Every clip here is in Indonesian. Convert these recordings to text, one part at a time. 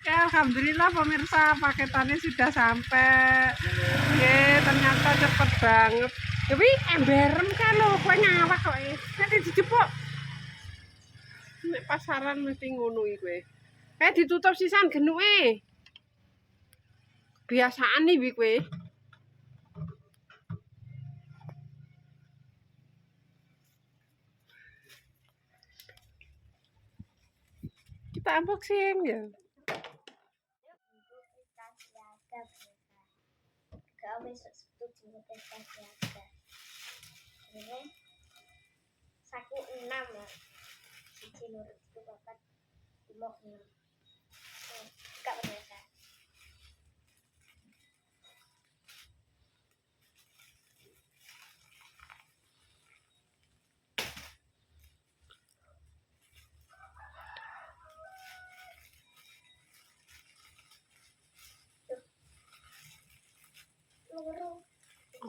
Oke, alhamdulillah pemirsa paketannya sudah sampai. Oke, ternyata cepet banget. Tapi emberem kan lo, kok nyawak kok nanti dijepuk. Nek pasaran mesti ngono iki kowe. Ditutup sisan genuke. Kebiasaan nih kowe. Kita unboxing ya. Kalau besok sebut jemput prestasi ada. Ini saku 6 ya. Siji loro itu bapak timok 6. Enggak biasa. Loro.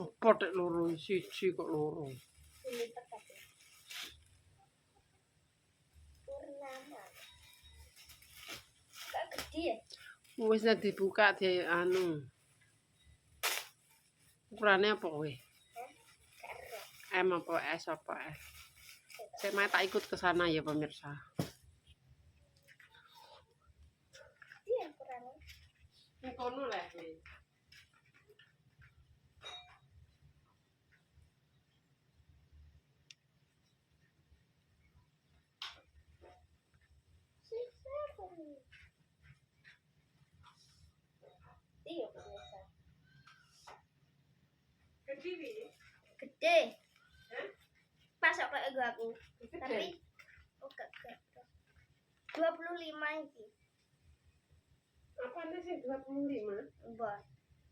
Apa tek loro siji kok loro. Ini tepat ya. Purnama. Enggak gede ya? Wis dibuka di anu. Ukurannya apa kowe? Karo. M apa S apa F? Saya mau tak ikut ke sana ya pemirsa. Iya ukurannya. Ini kono lah nih. Iya biasa. Gede. Gede. Hah? Pas apa ego aku. Gede. Tapi oke. 25 iki. Apanya sih 25? Mbak.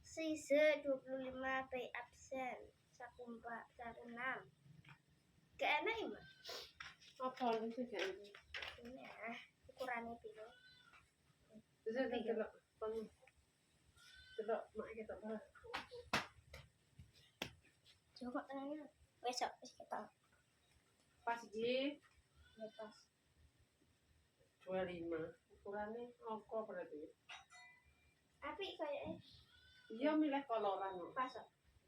Sise 25 pay absen. Sakumpa 6. Gak enak ya, Mbak? Apa sih kan? Ini ya, ukurannya piro. Bisa delok kono. Delok mak kita bah. Coba tanya. Besok kita Pas iki ya pas. 25. Ukurannya apa berarti? Tapi kayaknya Iya milih koloran. pas.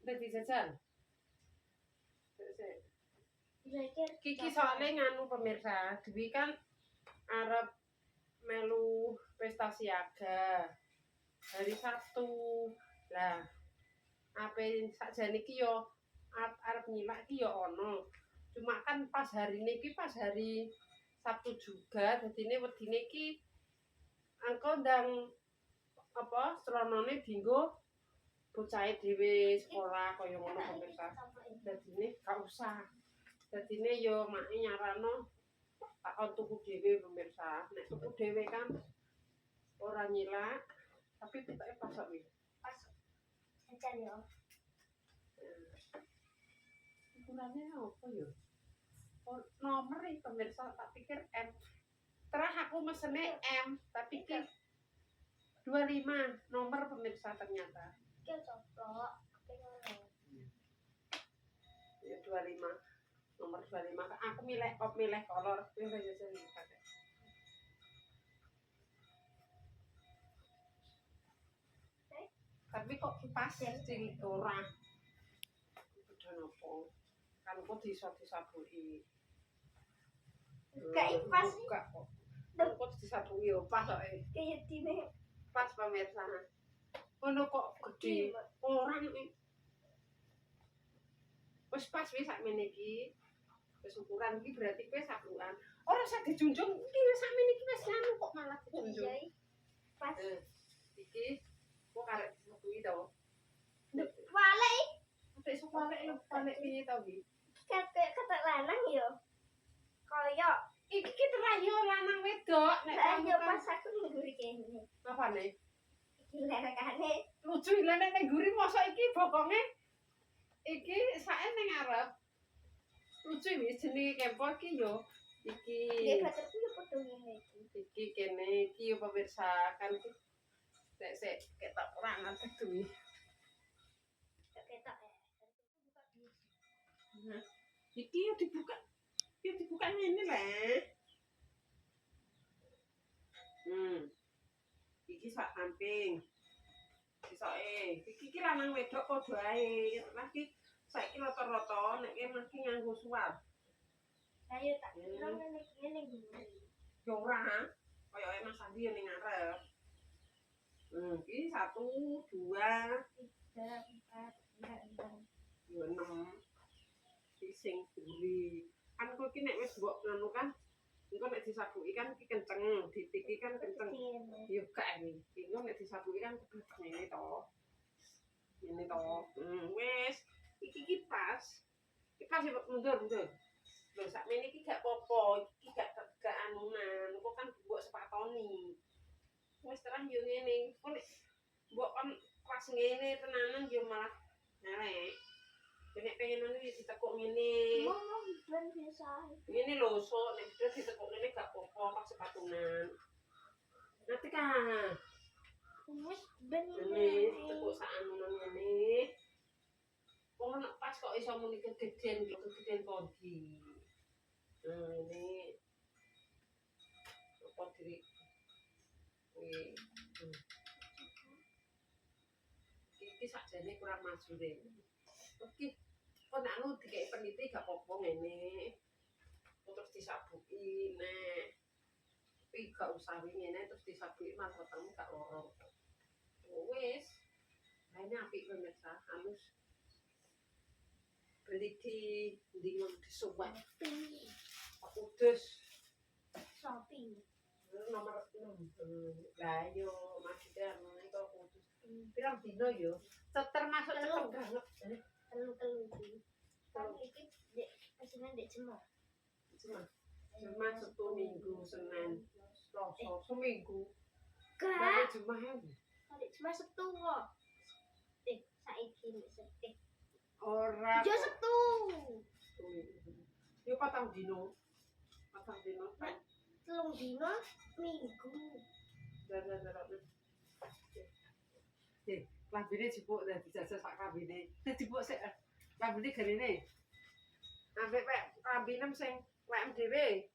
Udah dijajal. Sik. Belajar Kiki soalnya nganu pemirsa, Dwi kan arep melu pesta siaga hari Sabtu lah. Ape sakjane iki yo arep nyilak iki yo ono. Cuma kan pas hari niki pas hari Sabtu juga, dadine wedine iki engko ndang apa stronone dinggo bocahe dhewe sekolah kaya ngono pemirsa. Dadine gak usah. Dadine yo make nyarano tak kon tuku dhewe pemirsa. Nek tuku dhewe kan ora nyilak, tapi pitoke pas kok iki. pas. Jajan ya. Ukurannya apa yo? Nomor iki pemirsa tak pikir M. Terus aku mesene M, tapi ki 25 nomor pemirsa ternyata. Kita coba pengen. Ya 25. Nomor 25. Aku milih kolor. Ini biasanya pakai. Tapi kok pas sing ora. Udah nopo? Kan kok disabuki. Gak pas sih. Enggak kok. Kan kok disabuki yo pas kok. Kayak dine. Pas pemirsa. Ngono kok gede. Orang iki. Wis pas wis sakmene iki. Wis ukuran iki berarti kowe sakruan. Ora usah dijunjung iki wis sakmene iki wis anu kok malah dijunjung. Iya. Pas. Iki kok karek disabuki to. Walek Nek sok walek piye to iki? kata lanang yo. Kaya Iki ki terakhir lanang wedok nek ayo kamu pas aku ngguri kene. apane? Iki lerekane. Lucu lene nek guri mosok iki bokonge iki sae ning ngarep. Lucu wis jenenge kempo iki yo. Iki Dia baterku yo padha ngene iki. iki kene iki yo pemirsa kan iki sik ketok ora ngantek duwi. Ketok ya. Iki yo dibuka. Yo dibuka ngene lah. Iki iki sak samping. Isoke, iki lanang wedok padha ae. Lagi saiki rata-rata nek mesti nganggo suwat. Ayo tak kira ngene ngene. Yo ora, koyoke Mas Andi ning ngarep. Iki 1 2 3 4 5 yo 6. Iki sing buri. Kan kowe iki nek wis mbok ngono kan, engko nek disabuki kan iki kenceng, ditiki kan kenceng. Yo gak iki. Engko nek disabuki kan ngene to. Ngene to. Wis, iki pas. Iki pas yo mundur. Lho sakmene iki gak apa-apa, iki gak anunan, kok kan mbok sepatoni. Wis terang yo ngene, kok nek mbok kan pas ngene tenanan yo malah elek. Nek pengen ngono iki ditekuk ngene. Mau ben biasa. Ngene lho sok nek terus ditekuk ngene gak apa-apa pas sepatunan. Nanti kan Wis ben ngene ditekuk sak anunan ngene. Wong nek pas kok iso muni kegedean kondi. Ini apa diri iki sakjane kurang maju deh. Oke, kok nek anu dikek peniti gak apa-apa ngene. Terus disabuki nek iki gak usah ngene terus disabuki malah kamu gak loro. Wis. Ini apik pemirsa, halus. Beli di ndingun disuwek. Kudus shopping. nomor 6. Lah yo maksudnya itu kudus. Pirang dino yo? Termasuk cepet banget. Telu kan iki dek pesenan dek Jemah. Jemah 1 minggu Senin. Selasa seminggu. Gak, Jemah ya. dek Jemah Setu kok. Saiki nek Ora. yo Setu. Yo 4 dino. 4 dino. Telung dino minggu. Lambene jipuk dadi jajal sak lambene. Jipuk sik. Lambene garine. Ambek pek lambinem sing WM dhewe.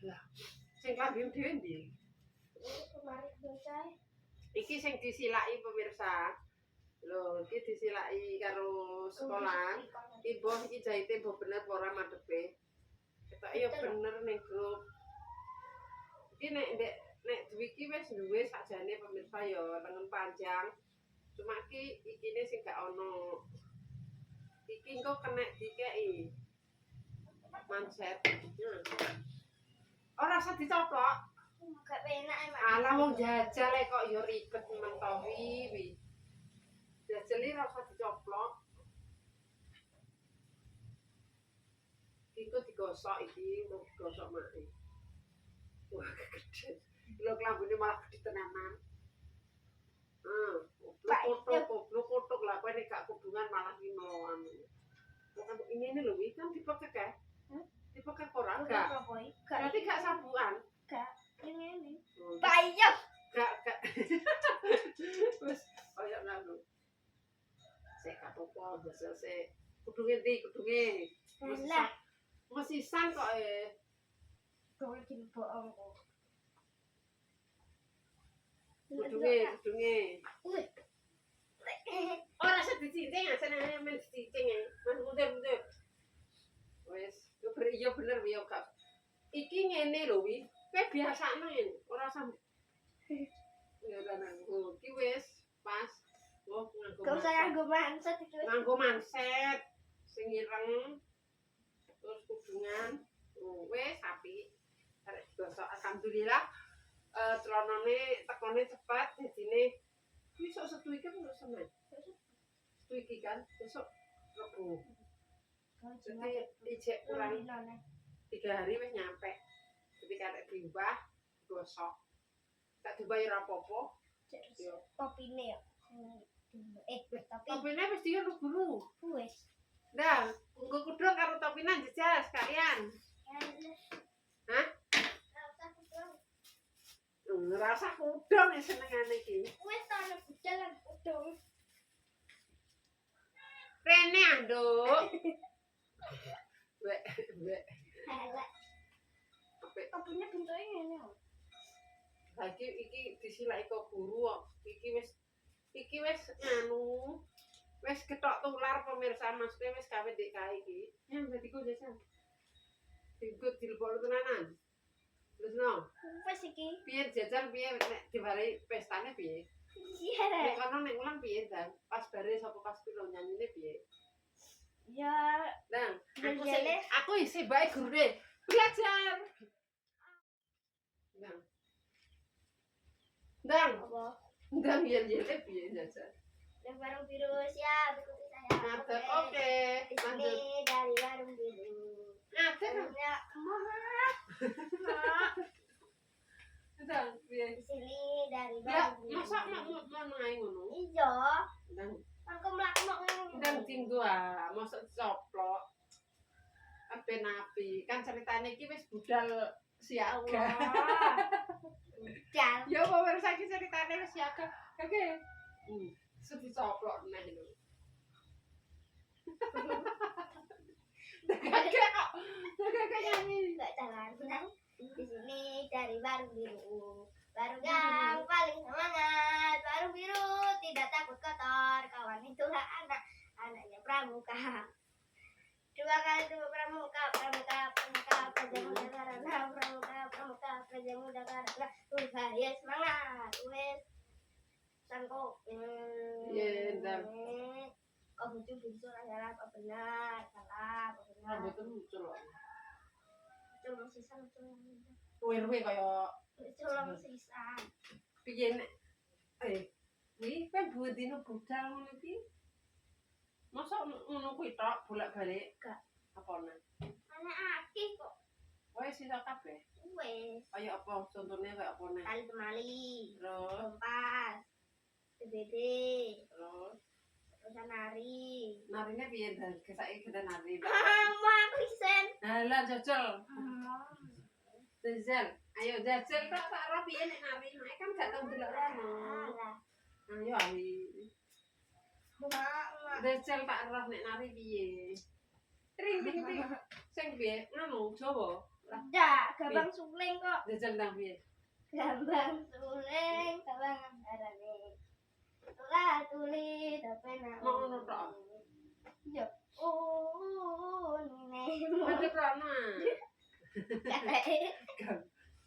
Lah, sing lambene dhewe ndi? Kemarin bocah. Iki sing disilaki pemirsa. Lho, iki disilaki karo sekolah. Iki boh iki jahite boh bener apa ora madhepe. Ketok ya bener ning grup. Iki nek duwe iki wis duwe sakjane pemirsa ya lengan panjang. Cuma ikine sing gak ono. Iki engko kena dikeki. Manset. Ora usah dicoplok. Gak penak emak. Alah wong jajal kok ya ribet mentok wi. Jajal iki ora usah dicoplok. Iku digosok iki, mau digosok mae. Wah, gede. Lho klambune malah gede tenanan. Blok-blok lah kowe nek gak hubungan malah nginoan. Kok ini lho iki kan dipekek ya? Dipekek ora gak? Berarti gak sabuan. Gak ngene. Bayep. Gak. Wis koyo ngono. Sik gak apa-apa, jajal sik. Kudunge ndi? Kudunge. Lah, Mesisan kok kowe iki bohong kok. Kudunge. Ora usah dicincing, asane men dicincing ya. Mas mundur. Wis, yo bener yo gak. Iki ngene lho wi. Kowe biasane ora usah. Ya lan iki wis pas. Oh, Gak usah nganggo manset iki. Nganggo manset sing ireng. Terus kudungan. Wis apik. Arek gosok alhamdulillah. Celonane tekone cepat dadine besok Setu iki kan Senin. Setu iki kan besok Rebo. Jadi ijek kurang 3 hari wis nyampe. Jadi karek diubah gosok. Tak diubah ora apa-apa. Yo Kopine ya. Tapi topine wis dia buru. wis. Dah, nggo kudung karo topine jejal sekalian. Hah? Ngerasa kudung ya senengane iki. Wis ta nek jalan udung. Rene anduk. Wek. sepatunya bentuknya ngene kok. Lagi iki disilaki kok guru kok. Iki wis anu wis ketok tular pemirsa maksudnya wis gawe ndek kae iki. Yang dadi ku jasa. Ikut dilebok tenanan. Terus no. Wes iki. Piye jajan piye nek diwarai pestane piye? Iya. Nek kono nek ulang piye dan pas bare sapa pas pilo nyanyine piye? Ya, Nang, Jajale. aku isi bae gurune. Belajar. Nang. Nang, apa? nang yen-yene piye jajan? Yang warung biru siap ikuti saya. Ngadeg oke. Di Lanjut. sini dari warung biru. Ngadeg. Ya, Mak. Nang, piye? Di sini dari Ya, warung biru. masa mau ae ngono? Iya. Nang, Aku mlakmok ngono. nang tinggu ah, mosok coplok. Ape napi, kan ceritane iki wis budal siaga. Jal. Ya pemirsa iki ceritane wis siaga. Oke. Sudah coplok neh lho. Kakek nyanyi. Enggak jalan. Di sini dari warung biru. Warung yang paling semangat. Warung biru tidak takut kotor. Kawan itulah anaknya pramuka. Dua kali dua pramuka, praja muda karena pramuka, praja muda karena ya semangat, wes sangko. Iya, dan Oh itu salah, apa benar, salah, apa benar. rambutnya muncul loh. Cuma sisa, cuma Luwe-luwe kaya sisa. piye nek iki kan buat dino budal ngono iki. Masa ngono kuwi tok bolak-balik? Gak. Apane? Anak akeh kok. Wae sisa kabeh. Wes. Kaya apa contohnya kaya apane? Tali temali, Terus kompas, TBD, terus nari. narinya piye dan kesake kita nari. Mama aku isen. Halah jajal. Jajal. Ayo jajal tak ora piye nek nari. Nek kan gak tau delok rono. Ayo ayo. Mama. Jajal tak ora nek nari piye. Tring tring tring. Sing piye? Ngono Jawa. Ndak, gabang suling kok. Jajal nang piye? Gabang suling, gabang ambarane. Ora tuli tapi nak. Mau ngono tok. Yo. Nene. Madhep rono. Katake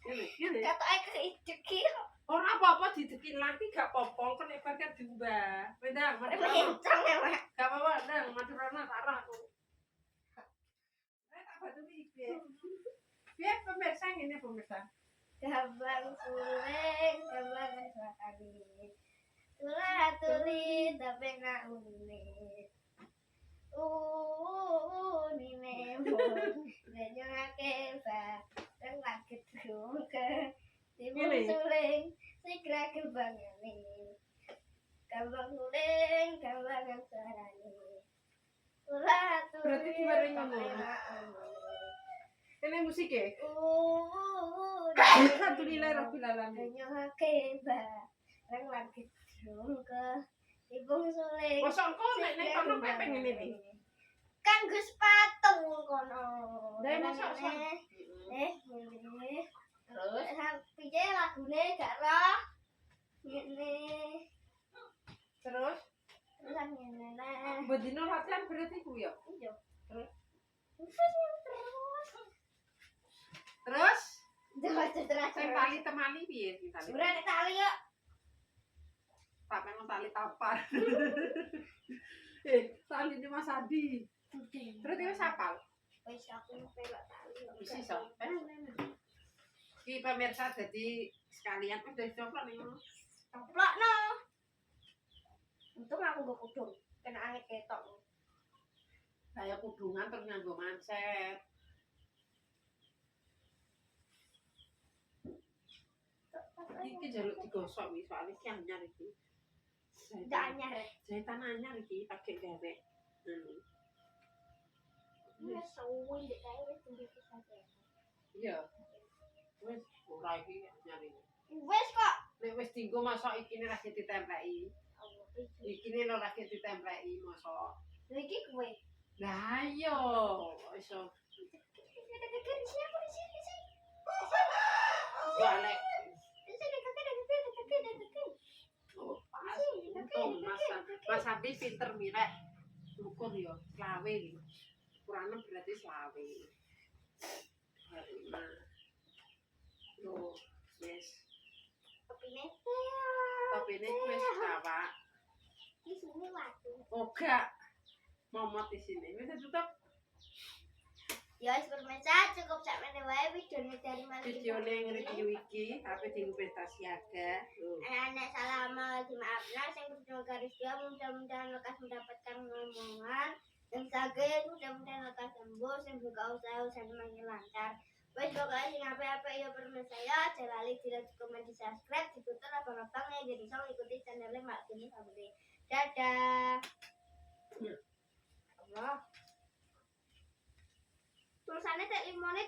Ngene. keiceki kok. Ora apa-apa didekin lagi gak apa-apa kok nek bakal diubah. Wendang madhep rono. Mencang ya, Mak. Gak apa-apa, ndang madhep rono tak arah aku. Tak batu iki. Piye pemirsa ngene pemirsa. Gabang suling, gabang sakali. Tula tuli tapi nak unine. Nine mo. Nenyo ngake ba. Nang lagi drum ke. Timun suling, sigra kebangane. Gabang suling, gabang sarane. Tula tuli. Berarti dibareng ngono. tapi nak unine. Ini musik ya? Nine Alhamdulillah Rabbil Alamin. Nenyo ngake ba. Nang lagi drum ke. Timun suling. Mosok engko nek kono pengen ini. Kan gue sepatu kono. Lah mosok Ngene. terus Piye lagune gak roh. Ngene. terus Terus ngene nah. bedino latihan berarti ku ya. Iya. Terus Terus terus sing tali temali piye sing tali? Ora nek tali yo. Tak memang tali tampar. Tali di Mas Adi. Terus dia sapal. Wis aku pelok tali. Bisa iso. Iki pemirsa jadi sekalian udah coba nih. Coplokno. Untung aku nggo kudung. Kena angin ketok. Saya kudungan terus nganggo manset. Iki jaluk digosok iki soalnya iki anyar iki. Ndak anyar. Jahitan anyar iki pakai garek. Wis suwi ndek kae wis tinggi saja. Iya. Wis ora iki anyar iki. Wis kok. Nek wis dienggo mosok iki lagi ditempeli. Iki lho lagi ditempeli mosok. Lha iki kowe. Lah iya, iso. Siapa di sini sih? balik. Oh, pas. Untung Mas Abi pinter mirek. Ukur yo, selawe. Kurang berarti selawe. Harima. Tuh, wis. Topine wis kawak. Di sini waktu. Oh, gak. Momot di sini. Wis tutup. Ya, pemirsa cukup sampai wae videonya dari mana. Video yang review iki, HP di pesta siaga. Anak-anak salah mau dimaafkan, yang berdoa garis dua mudah-mudahan lekas mendapatkan ngomongan yang sakit, mudah-mudahan lekas sembuh, yang buka usaha semakin lancar. Wes pokoknya sing apa-apa ya pemirsa ya, jangan lupa di like, komen, di subscribe, di Twitter abang-abangnya jadi so ikuti channelnya Mak Tini Family. Dadah. Allah. Tulisannya tak 5 menit.